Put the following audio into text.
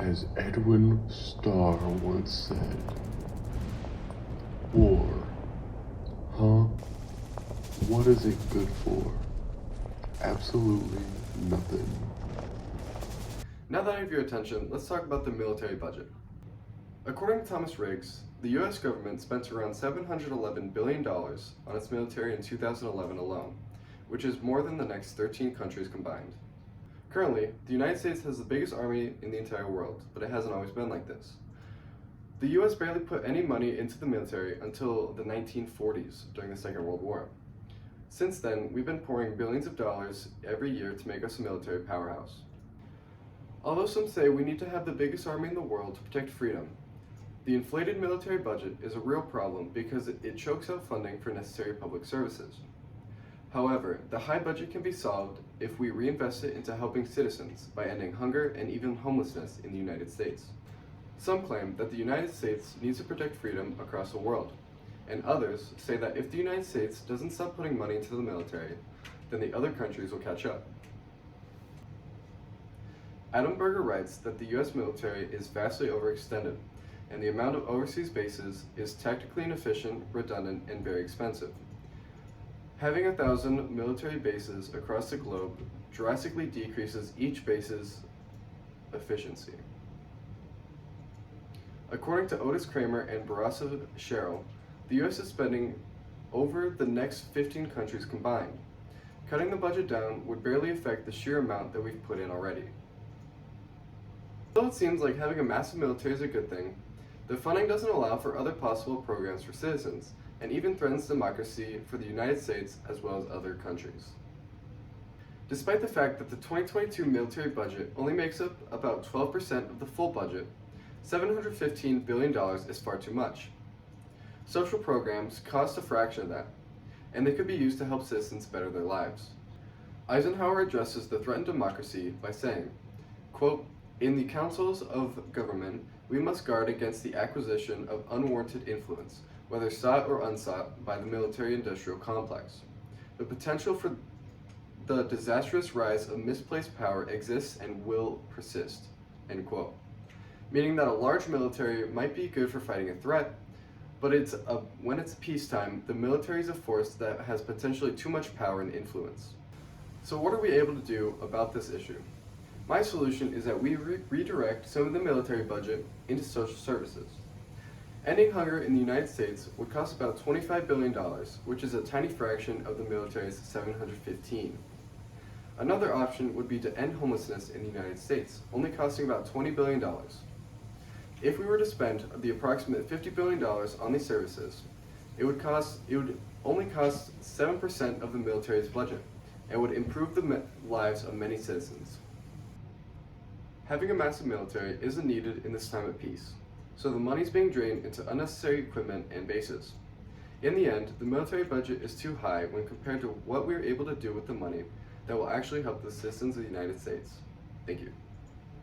As Edwin Starr once said, war, huh? What is it good for? Absolutely nothing. Now that I have your attention, let's talk about the military budget. According to Thomas Riggs, the US government spent around $711 billion on its military in 2011 alone, which is more than the next 13 countries combined. Currently, the United States has the biggest army in the entire world, but it hasn't always been like this. The US barely put any money into the military until the 1940s during the Second World War. Since then, we've been pouring billions of dollars every year to make us a military powerhouse. Although some say we need to have the biggest army in the world to protect freedom, the inflated military budget is a real problem because it chokes out funding for necessary public services. However, the high budget can be solved if we reinvest it into helping citizens by ending hunger and even homelessness in the United States. Some claim that the United States needs to protect freedom across the world, and others say that if the United States doesn't stop putting money into the military, then the other countries will catch up. Adam Berger writes that the US military is vastly overextended, and the amount of overseas bases is tactically inefficient, redundant, and very expensive. Having 1,000 military bases across the globe drastically decreases each base's efficiency. According to Otis Kramer and Barasa Cheryl, the US is spending over the next 15 countries combined. Cutting the budget down would barely affect the sheer amount that we've put in already. Although it seems like having a massive military is a good thing, the funding doesn't allow for other possible programs for citizens, and even threatens democracy for the United States as well as other countries. Despite the fact that the 2022 military budget only makes up about 12% of the full budget, $715 billion is far too much. Social programs cost a fraction of that, and they could be used to help citizens better their lives. Eisenhower addresses the threatened democracy by saying, quote, "In the councils of government, we must guard against the acquisition of unwarranted influence, whether sought or unsought by the military-industrial complex. The potential for the disastrous rise of misplaced power exists and will persist," end quote. Meaning that a large military might be good for fighting a threat, but when it's peacetime, the military is a force that has potentially too much power and influence. So what are we able to do about this issue? My solution is that we redirect some of the military budget into social services. Ending hunger in the United States would cost about $25 billion, which is a tiny fraction of the military's $715. Another option would be to end homelessness in the United States, only costing about $20 billion. If we were to spend the approximate $50 billion on these services, it would only cost 7% of the military's budget, and would improve the lives of many citizens. Having a massive military isn't needed in this time of peace, so the money's being drained into unnecessary equipment and bases. In the end, the military budget is too high when compared to what we're able to do with the money that will actually help the citizens of the United States. Thank you.